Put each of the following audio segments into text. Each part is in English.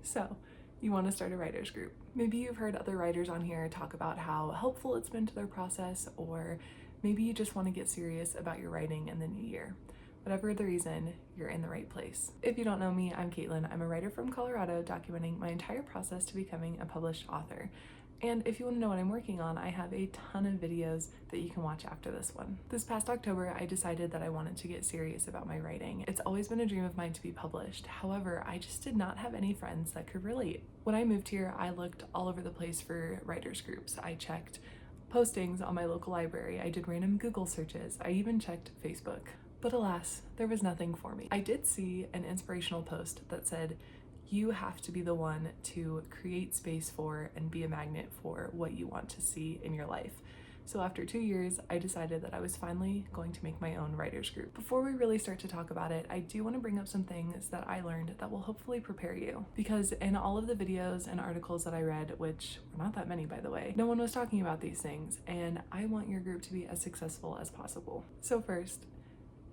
So, you want to start a writers group. Maybe you've heard other writers on here talk about how helpful it's been to their process, or maybe you just want to get serious about your writing in the new year. Whatever the reason, you're in the right place. If you don't know me, I'm Caitlin. I'm a writer from Colorado documenting my entire process to becoming a published author. And if you want to know what I'm working on, I have a ton of videos that you can watch after this one. This past October, I decided that I wanted to get serious about my writing. It's always been a dream of mine to be published. However, I just did not have any friends that could relate. When I moved here, I looked all over the place for writers groups. I checked postings on my local library. I did random Google searches. I even checked Facebook. But alas, there was nothing for me. I did see an inspirational post that said, you have to be the one to create space for and be a magnet for what you want to see in your life. So after 2 years, I decided that I was finally going to make my own writers group. Before we really start to talk about it, I do want to bring up some things that I learned that will hopefully prepare you. Because in all of the videos and articles that I read, which were not that many by the way, no one was talking about these things, and I want your group to be as successful as possible. So first,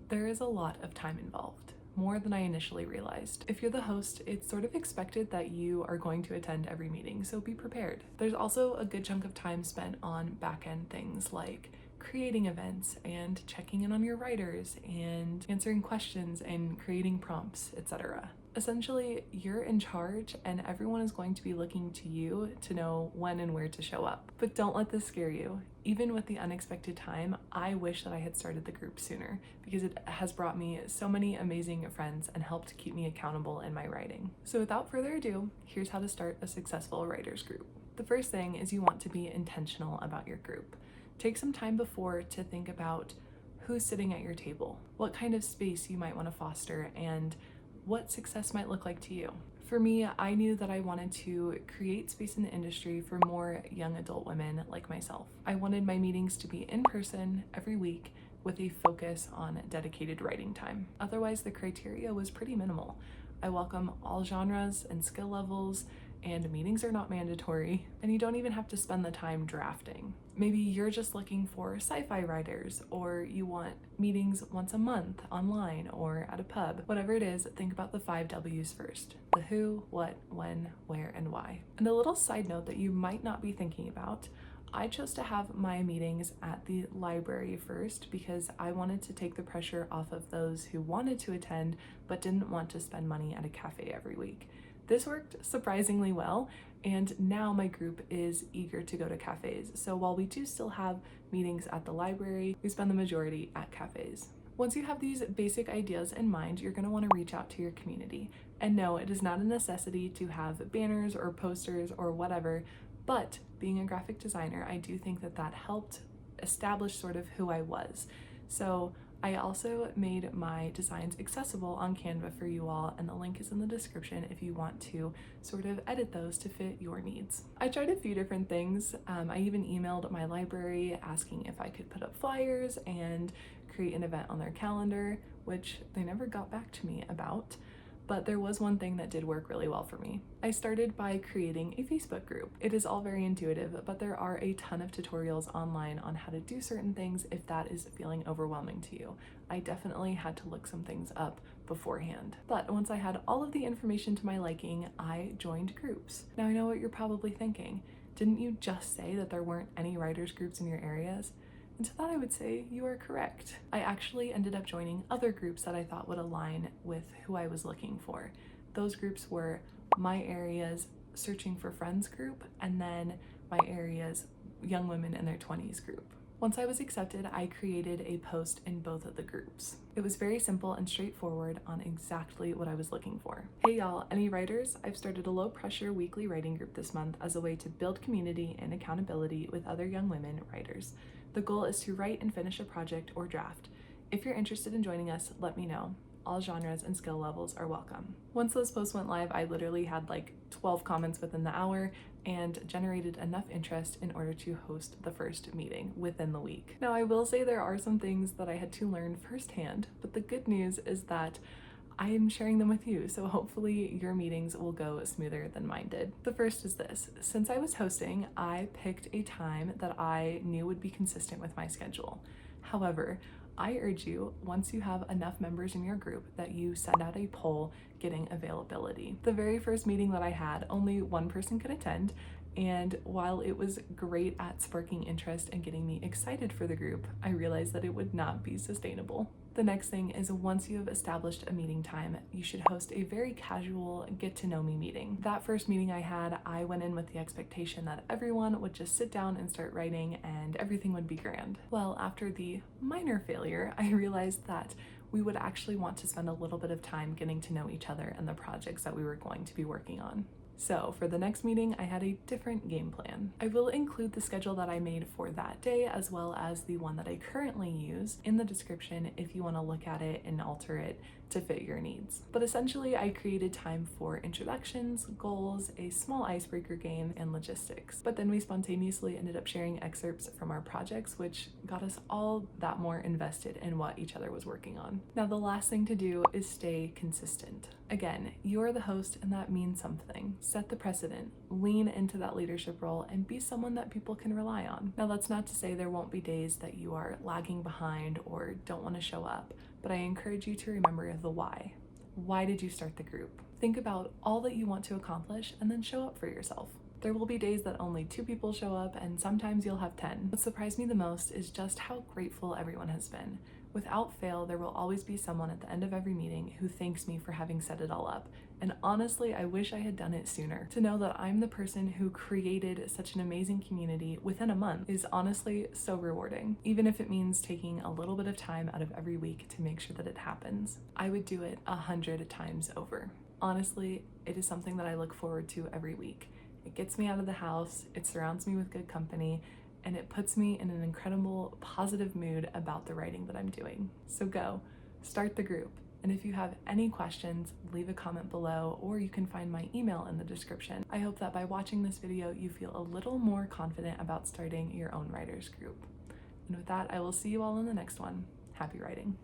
there is a lot of time involved. More than I initially realized. If you're the host, it's sort of expected that you are going to attend every meeting, so be prepared. There's also a good chunk of time spent on back-end things like creating events and checking in on your writers and answering questions and creating prompts, etc. Essentially, you're in charge and everyone is going to be looking to you to know when and where to show up. But don't let this scare you. Even with the unexpected time, I wish that I had started the group sooner because it has brought me so many amazing friends and helped keep me accountable in my writing. So without further ado, here's how to start a successful writers group. The first thing is you want to be intentional about your group. Take some time before to think about who's sitting at your table, what kind of space you might want to foster, and what success might look like to you. For me, I knew that I wanted to create space in the industry for more young adult women like myself. I wanted my meetings to be in person every week with a focus on dedicated writing time. Otherwise, the criteria was pretty minimal. I welcome all genres and skill levels, and meetings are not mandatory, and you don't even have to spend the time drafting. Maybe you're just looking for sci-fi writers, or you want meetings once a month online or at a pub. Whatever it is, think about the 5 W's first. The who, what, when, where, and why. And a little side note that you might not be thinking about, I chose to have my meetings at the library first because I wanted to take the pressure off of those who wanted to attend but didn't want to spend money at a cafe every week. This worked surprisingly well, and now my group is eager to go to cafes. So while we do still have meetings at the library, we spend the majority at cafes. Once you have these basic ideas in mind, you're going to want to reach out to your community. And no, it is not a necessity to have banners or posters or whatever, but being a graphic designer, I do think that that helped establish sort of who I was. So I also made my designs accessible on Canva for you all, and the link is in the description if you want to sort of edit those to fit your needs. I tried a few different things. I even emailed my library asking if I could put up flyers and create an event on their calendar, which they never got back to me about. But there was one thing that did work really well for me. I started by creating a Facebook group. It is all very intuitive, but there are a ton of tutorials online on how to do certain things if that is feeling overwhelming to you. I definitely had to look some things up beforehand. But once I had all of the information to my liking, I joined groups. Now I know what you're probably thinking. Didn't you just say that there weren't any writers groups in your areas? And to that I would say you are correct. I actually ended up joining other groups that I thought would align with who I was looking for. Those groups were my area's searching for friends group, and then my area's young women in their 20s group. Once I was accepted, I created a post in both of the groups. It was very simple and straightforward on exactly what I was looking for. Hey y'all, any writers? I've started a low pressure weekly writing group this month as a way to build community and accountability with other young women writers. The goal is to write and finish a project or draft. If you're interested in joining us, let me know. All genres and skill levels are welcome. Once those posts went live, I literally had like 12 comments within the hour and generated enough interest in order to host the first meeting within the week. Now, I will say there are some things that I had to learn firsthand, but the good news is that I am sharing them with you, so hopefully your meetings will go smoother than mine did. The first is this. Since I was hosting, I picked a time that I knew would be consistent with my schedule. However, I urge you, once you have enough members in your group, that you send out a poll getting availability. The very first meeting that I had, only one person could attend, and while it was great at sparking interest and getting me excited for the group, I realized that it would not be sustainable. The next thing is, once you have established a meeting time, you should host a very casual get-to-know-me meeting. That first meeting I had, I went in with the expectation that everyone would just sit down and start writing and everything would be grand. Well, after the minor failure, I realized that we would actually want to spend a little bit of time getting to know each other and the projects that we were going to be working on. So for the next meeting, I had a different game plan. I will include the schedule that I made for that day, as well as the one that I currently use, in the description if you want to look at it and alter it to fit your needs. But essentially, I created time for introductions, goals, a small icebreaker game, and logistics. But then we spontaneously ended up sharing excerpts from our projects, which got us all that more invested in what each other was working on. Now, the last thing to do is stay consistent. Again, you're the host, and that means something. Set the precedent, lean into that leadership role, and be someone that people can rely on. Now, that's not to say there won't be days that you are lagging behind or don't want to show up, but I encourage you to remember the why. Why did you start the group? Think about all that you want to accomplish and then show up for yourself. There will be days that only 2 people show up, and sometimes you'll have 10. What surprised me the most is just how grateful everyone has been. Without fail, there will always be someone at the end of every meeting who thanks me for having set it all up. And honestly, I wish I had done it sooner. To know that I'm the person who created such an amazing community within a month is honestly so rewarding. Even if it means taking a little bit of time out of every week to make sure that it happens, I would do it 100 times over. Honestly, it is something that I look forward to every week. It gets me out of the house, it surrounds me with good company, and it puts me in an incredible positive mood about the writing that I'm doing. So go, start the group. And if you have any questions, leave a comment below, or you can find my email in the description. I hope that by watching this video, you feel a little more confident about starting your own writers group. And with that, I will see you all in the next one. Happy writing.